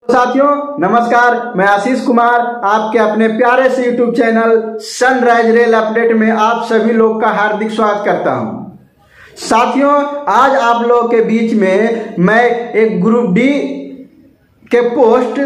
साथियों नमस्कार, मैं आशीष कुमार आपके अपने प्यारे से YouTube channel sunrise rail update में आप सभी लोग का हार्दिक स्वागत करता हूं। साथियों आज आप लोगों के बीच में मैं एक ग्रुप डी के पोस्ट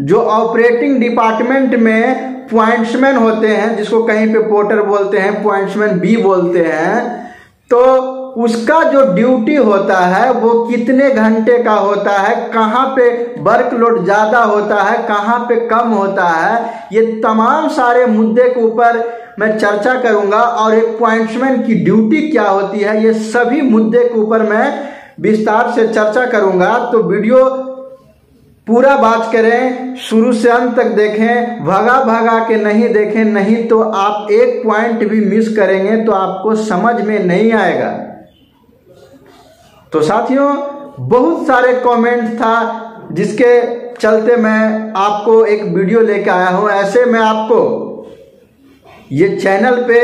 जो ऑपरेटिंग डिपार्टमेंट में पॉइंट्समैन होते हैं, जिसको कहीं पे पोर्टर बोलते हैं, पॉइंट्समैन बी बोलते हैं, तो उसका जो ड्यूटी होता है वो कितने घंटे का होता है, कहाँ पे वर्कलोड ज़्यादा होता है, कहाँ पे कम होता है, ये तमाम सारे मुद्दे के ऊपर मैं चर्चा करूंगा। और एक पॉइंट्समैन की ड्यूटी क्या होती है, ये सभी मुद्दे के ऊपर मैं विस्तार से चर्चा करूंगा। तो वीडियो पूरा बात करें, शुरू से अंत तक देखें, भगा भगा के नहीं देखें, नहीं तो आप एक पॉइंट भी मिस करेंगे तो आपको समझ में नहीं आएगा। तो साथियों बहुत सारे कमेंट था जिसके चलते मैं आपको एक वीडियो लेके आया हूं। ऐसे मैं आपको ये चैनल पे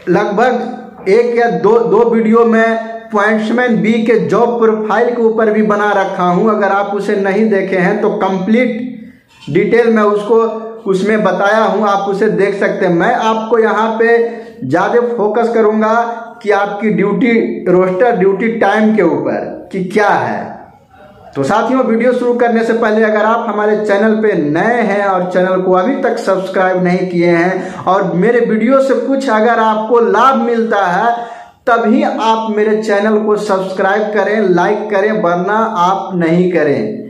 लगभग एक या दो वीडियो में पॉइंट्समैन बी के जॉब प्रोफाइल के ऊपर भी बना रखा हूं। अगर आप उसे नहीं देखे हैं तो कंप्लीट डिटेल में उसको उसमें बताया हूं, आप उसे देख सकते हैं। मैं आपको यहाँ पे ज़्यादा फोकस करूंगा कि आपकी ड्यूटी रोस्टर ड्यूटी टाइम के ऊपर कि क्या है। तो साथियों वीडियो शुरू करने से पहले अगर आप हमारे चैनल पे नए हैं और चैनल को अभी तक सब्सक्राइब नहीं किए हैं और मेरे वीडियो से कुछ अगर आपको लाभ मिलता है तभी आप मेरे चैनल को सब्सक्राइब करें, लाइक करें, वरना आप नहीं करें।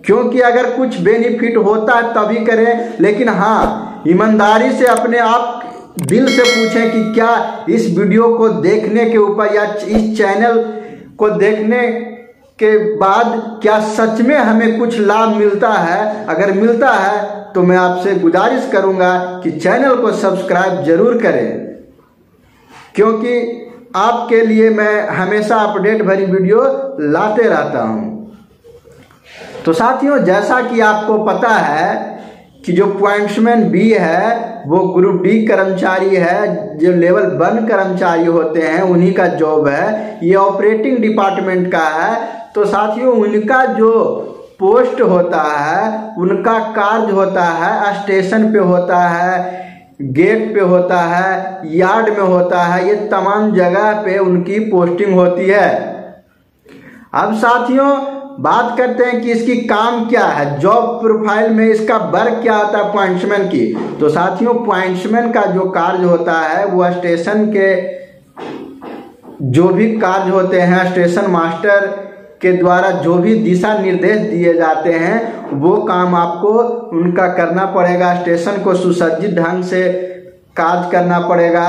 क्योंकि अगर कुछ बेनिफिट होता है तभी करें, लेकिन हाँ ईमानदारी से अपने आप दिल से पूछें कि क्या इस वीडियो को देखने के ऊपर या इस चैनल को देखने के बाद क्या सच में हमें कुछ लाभ मिलता है। अगर मिलता है तो मैं आपसे गुजारिश करूंगा कि चैनल को सब्सक्राइब जरूर करें, क्योंकि आपके लिए मैं हमेशा अपडेट भरी वीडियो लाते रहता हूं। तो साथियों जैसा कि आपको पता है कि जो पॉइंट्समैन बी है वो ग्रुप डी कर्मचारी है, जो लेवल 1 कर्मचारी होते हैं उन्हीं का जॉब है, ये ऑपरेटिंग डिपार्टमेंट का है। तो साथियों उनका जो पोस्ट होता है, उनका कार्य होता है, स्टेशन पे होता है, गेट पे होता है, यार्ड में होता है, ये तमाम जगह पे उनकी पोस्टिंग होती है। अब साथियों बात करते हैं कि इसकी काम क्या है, जॉब प्रोफाइल में इसका वर्क क्या होता है पॉइंट्समैन की। तो साथियों पॉइंट्समैन का जो कार्य होता है वो स्टेशन के जो भी कार्य होते हैं, स्टेशन मास्टर के द्वारा जो भी दिशा निर्देश दिए जाते हैं वो काम आपको उनका करना पड़ेगा। स्टेशन को सुसज्जित ढंग से कार्य करना पड़ेगा।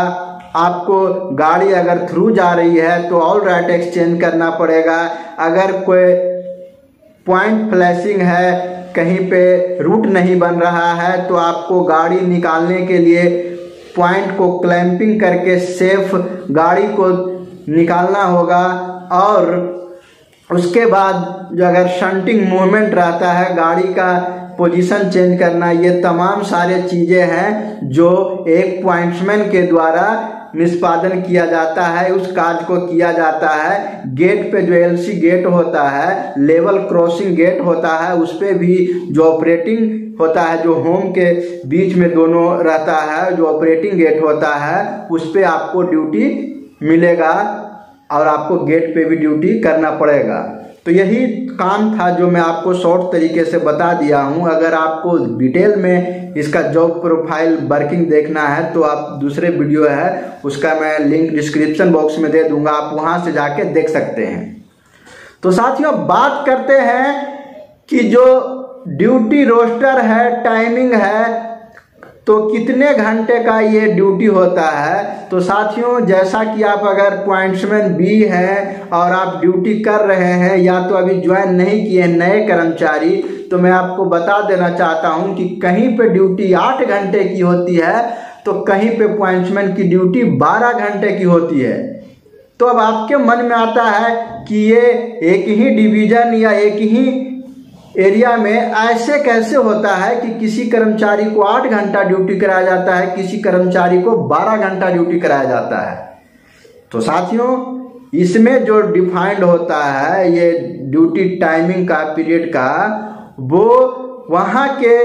आपको गाड़ी अगर थ्रू जा रही है तो ऑल राइट एक्सचेंज करना पड़ेगा। अगर कोई पॉइंट फ्लैशिंग है, कहीं पे रूट नहीं बन रहा है, तो आपको गाड़ी निकालने के लिए पॉइंट को क्लैंपिंग करके सेफ गाड़ी को निकालना होगा। और उसके बाद जो अगर शंटिंग मूवमेंट रहता है, गाड़ी का पोजीशन चेंज करना, ये तमाम सारे चीज़ें हैं जो एक पॉइंट्समैन के द्वारा निष्पादन किया जाता है, उस कार्य को किया जाता है। गेट पे जो एलसी गेट होता है, लेवल क्रॉसिंग गेट होता है, उस पे भी जो ऑपरेटिंग होता है, जो होम के बीच में दोनों रहता है, जो ऑपरेटिंग गेट होता है, उस पे आपको ड्यूटी मिलेगा और आपको गेट पे भी ड्यूटी करना पड़ेगा। तो यही काम था जो मैं आपको शॉर्ट तरीके से बता दिया हूं। अगर आपको डिटेल में इसका जॉब प्रोफाइल वर्किंग देखना है तो आप दूसरे वीडियो है उसका मैं लिंक डिस्क्रिप्शन बॉक्स में दे दूंगा, आप वहां से जाके देख सकते हैं। तो साथियों बात करते हैं कि जो ड्यूटी रोस्टर है, टाइमिंग है, तो कितने घंटे का ये ड्यूटी होता है। तो साथियों जैसा कि आप अगर पॉइंट्समैन बी हैं और आप ड्यूटी कर रहे हैं या तो अभी ज्वाइन नहीं किए नए कर्मचारी, तो मैं आपको बता देना चाहता हूं कि कहीं पे ड्यूटी 8 घंटे की होती है तो कहीं पे पॉइंट्समैन की ड्यूटी 12 घंटे की होती है। तो अब आपके मन में आता है कि ये एक ही डिवीजन या एक ही एरिया में ऐसे कैसे होता है कि किसी कर्मचारी को 8 घंटा ड्यूटी कराया जाता है, किसी कर्मचारी को 12 घंटा ड्यूटी कराया जाता है। तो साथियों इसमें जो डिफाइंड होता है ये ड्यूटी टाइमिंग का पीरियड का, वो वहाँ के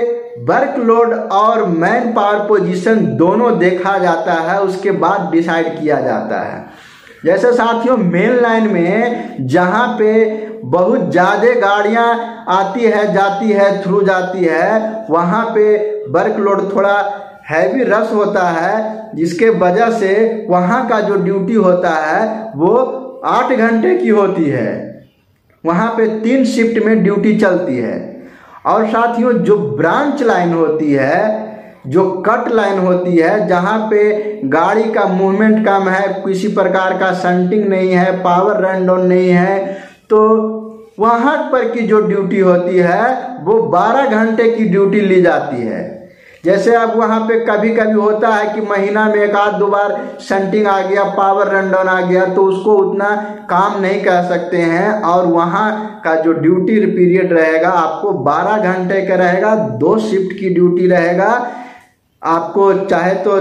वर्कलोड और मैन पावर पोजीशन दोनों देखा जाता है, उसके बाद डिसाइड किया जाता है। जैसे साथियों मेन लाइन में जहाँ पे बहुत ज़्यादा गाड़ियाँ आती है जाती है थ्रू जाती है, वहाँ पे वर्कलोड थोड़ा हैवी रश होता है, जिसके वजह से वहाँ का जो ड्यूटी होता है वो 8 घंटे की होती है। वहाँ पे 3 शिफ्ट में ड्यूटी चलती है। और साथियों जो ब्रांच लाइन होती है, जो कट लाइन होती है, जहाँ पे गाड़ी का मूवमेंट कम है, किसी प्रकार का शंटिंग नहीं है, पावर रन डाउन नहीं है, तो वहाँ पर की जो ड्यूटी होती है वो 12 घंटे की ड्यूटी ली जाती है। जैसे अब वहाँ पे कभी कभी होता है कि महीना में 1-2 बार शंटिंग आ गया, पावर रन डाउन आ गया, तो उसको उतना काम नहीं कर सकते हैं, और वहाँ का जो ड्यूटी पीरियड रहेगा आपको 12 घंटे का रहेगा। 2 शिफ्ट की ड्यूटी रहेगा। आपको चाहे तो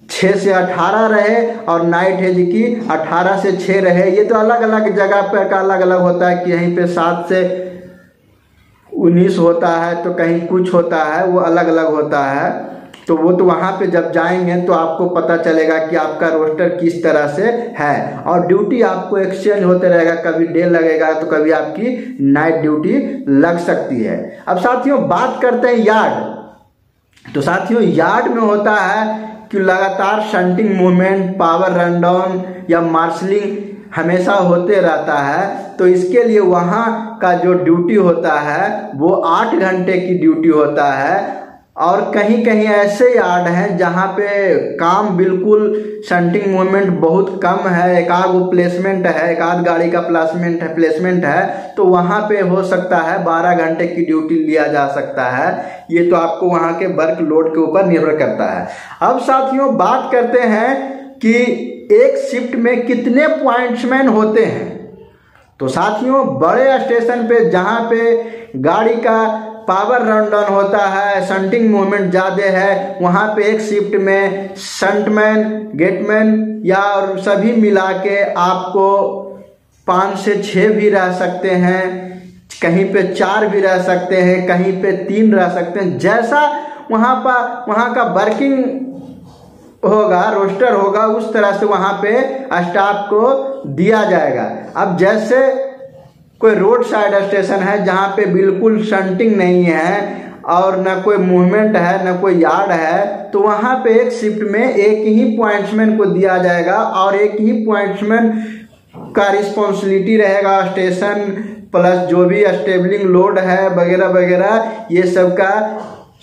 6 से 18 रहे और नाइट है जी की 18 से 6 रहे। ये तो अलग अलग जगह पर का अलग अलग होता है कि यहीं पे 7 से 19 होता है, तो कहीं कुछ होता है, वो अलग अलग होता है। तो वो तो वहाँ पे जब जाएंगे तो आपको पता चलेगा कि आपका रोस्टर किस तरह से है, और ड्यूटी आपको एक्सचेंज होते रहेगा। कभी डे लगेगा तो कभी आपकी नाइट ड्यूटी लग सकती है। अब साथियों बात करते हैं यार्ड। तो साथियों यार्ड में होता है कि लगातार shunting movement, power run down या मार्शलिंग हमेशा होते रहता है। तो इसके लिए वहाँ का जो ड्यूटी होता है वो 8 घंटे की ड्यूटी होता है। और कहीं कहीं ऐसे यार्ड हैं जहाँ पे काम बिल्कुल शंटिंग मूवमेंट बहुत कम है, एकाध प्लेसमेंट है, एकाध गाड़ी का प्लेसमेंट है, तो वहाँ पे हो सकता है 12 घंटे की ड्यूटी लिया जा सकता है। ये तो आपको वहाँ के वर्क लोड के ऊपर निर्भर करता है। अब साथियों बात करते हैं कि एक शिफ्ट में कितने पॉइंट्समैन होते हैं। तो साथियों बड़े स्टेशन पे जहाँ पे गाड़ी का पावर रन डाउन होता है, शंटिंग मूवमेंट ज़्यादा है, वहाँ पे एक शिफ्ट में शंटमैन, गेटमैन या और सभी मिला के आपको 5 से 6 भी रह सकते हैं, कहीं पे 4 भी रह सकते हैं, कहीं पे 3 रह सकते हैं। जैसा वहाँ का वर्किंग होगा, रोस्टर होगा, उस तरह से वहाँ पे स्टाफ को दिया जाएगा। अब जैसे कोई रोड साइड स्टेशन है जहाँ पे बिल्कुल शंटिंग नहीं है और न कोई मूवमेंट है न कोई यार्ड है, तो वहाँ पे एक शिफ्ट में एक ही पॉइंट्समैन को दिया जाएगा और एक ही पॉइंट्समैन का रिस्पॉन्सिबिलिटी रहेगा स्टेशन प्लस जो भी स्टेबलिंग लोड है वगैरह वगैरह, ये सब का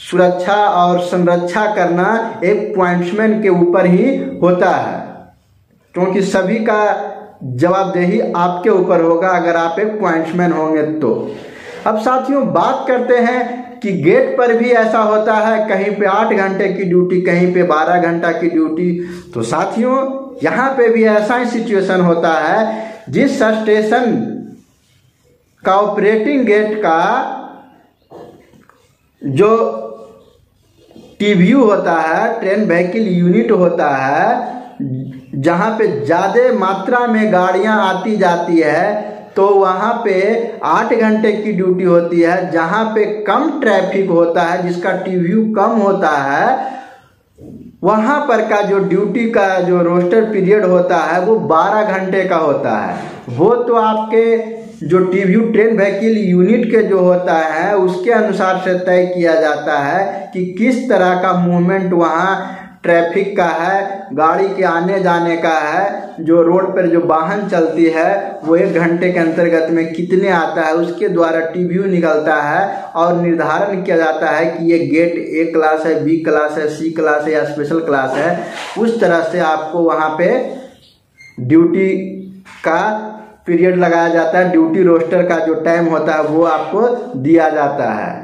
सुरक्षा और संरक्षा करना एक पॉइंट्समैन के ऊपर ही होता है, क्योंकि सभी का जवाबदेही आपके ऊपर होगा अगर आप एक पॉइंट्समैन होंगे तो। अब साथियों बात करते हैं कि गेट पर भी ऐसा होता है, कहीं पे 8 घंटे की ड्यूटी, कहीं पे 12 घंटा की ड्यूटी। तो साथियों यहाँ पे भी ऐसा ही सिचुएशन होता है, जिस स्टेशन का ऑपरेटिंग गेट का जो टीव्यू होता है, ट्रेन व्हीकल यूनिट होता है, जहाँ पे ज़्यादा मात्रा में गाड़ियाँ आती जाती है, तो वहाँ पे 8 घंटे की ड्यूटी होती है। जहाँ पे कम ट्रैफिक होता है, जिसका टीव्यू कम होता है, वहाँ पर का जो ड्यूटी का जो रोस्टर पीरियड होता है वो 12 घंटे का होता है। वो तो आपके जो टीव्यू ट्रेन व्हीकल यूनिट के जो होता है उसके अनुसार से तय किया जाता है कि किस तरह का मूवमेंट वहाँ ट्रैफिक का है, गाड़ी के आने जाने का है, जो रोड पर जो वाहन चलती है वो 1 घंटे के अंतर्गत में कितने आता है, उसके द्वारा टीव्यू निकलता है और निर्धारण किया जाता है कि ये गेट A क्लास है, B क्लास है, C क्लास है या स्पेशल क्लास है। उस तरह से आपको वहाँ पे ड्यूटी का पीरियड लगाया जाता है, ड्यूटी रोस्टर का जो टाइम होता है वो आपको दिया जाता है।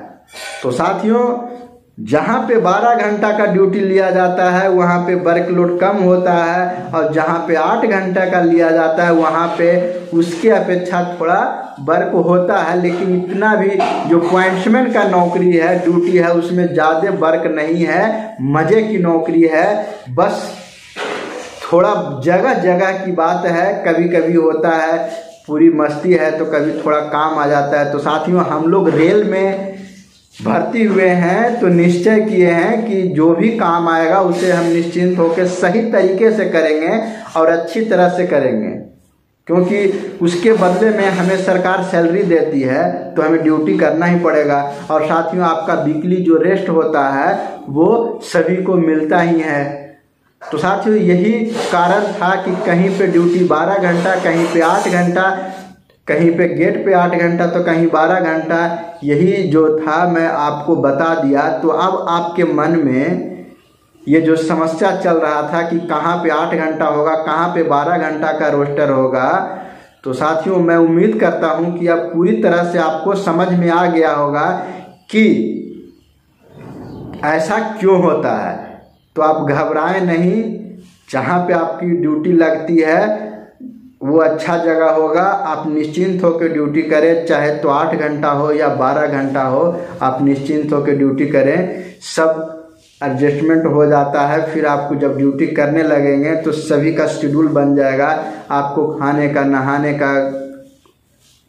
तो साथियों जहाँ पे 12 घंटा का ड्यूटी लिया जाता है वहाँ पे वर्कलोड कम होता है, और जहाँ पे 8 घंटा का लिया जाता है वहाँ पे उसके अपेक्षा थोड़ा वर्क होता है। लेकिन इतना भी जो पॉइंट्समैन का नौकरी है, ड्यूटी है, उसमें ज़्यादा वर्क नहीं है, मज़े की नौकरी है। बस थोड़ा जगह जगह की बात है, कभी कभी होता है पूरी मस्ती है तो कभी थोड़ा काम आ जाता है। तो साथियों हम लोग रेल में भर्ती हुए हैं तो निश्चय किए हैं कि जो भी काम आएगा उसे हम निश्चिंत होकर सही तरीके से करेंगे और अच्छी तरह से करेंगे, क्योंकि उसके बदले में हमें सरकार सैलरी देती है तो हमें ड्यूटी करना ही पड़ेगा। और साथियों आपका वीकली जो रेस्ट होता है वो सभी को मिलता ही है। तो साथियों यही कारण था कि कहीं पे ड्यूटी 12 घंटा, कहीं पे 8 घंटा, कहीं पे गेट पे 8 घंटा तो कहीं 12 घंटा, यही जो था मैं आपको बता दिया। तो अब आपके मन में ये जो समस्या चल रहा था कि कहाँ पे 8 घंटा होगा, कहाँ पे 12 घंटा का रोस्टर होगा, तो साथियों मैं उम्मीद करता हूँ कि अब पूरी तरह से आपको समझ में आ गया होगा कि ऐसा क्यों होता है। तो आप घबराएं नहीं, जहाँ पे आपकी ड्यूटी लगती है वो अच्छा जगह होगा, आप निश्चिंत होकर ड्यूटी करें, चाहे तो 8 घंटा हो या 12 घंटा हो, आप निश्चिंत होकर ड्यूटी करें। सब एडजस्टमेंट हो जाता है, फिर आपको जब ड्यूटी करने लगेंगे तो सभी का शेड्यूल बन जाएगा। आपको खाने का, नहाने का,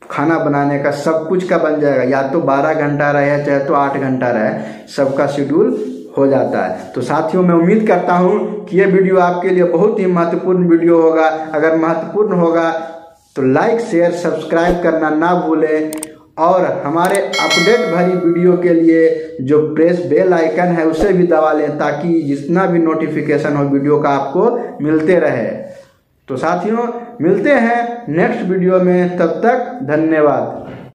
खाना बनाने का, सब कुछ का बन जाएगा। या तो 12 घंटा रहे चाहे तो 8 घंटा रहे, सबका शेड्यूल हो जाता है। तो साथियों मैं उम्मीद करता हूँ कि ये वीडियो आपके लिए बहुत ही महत्वपूर्ण वीडियो होगा। अगर महत्वपूर्ण होगा तो लाइक, शेयर, सब्सक्राइब करना ना भूलें और हमारे अपडेट भरी वीडियो के लिए जो प्रेस बेल आइकन है उसे भी दबा लें, ताकि जितना भी नोटिफिकेशन हो वीडियो का आपको मिलते रहे। तो साथियों मिलते हैं नेक्स्ट वीडियो में, तब तक धन्यवाद।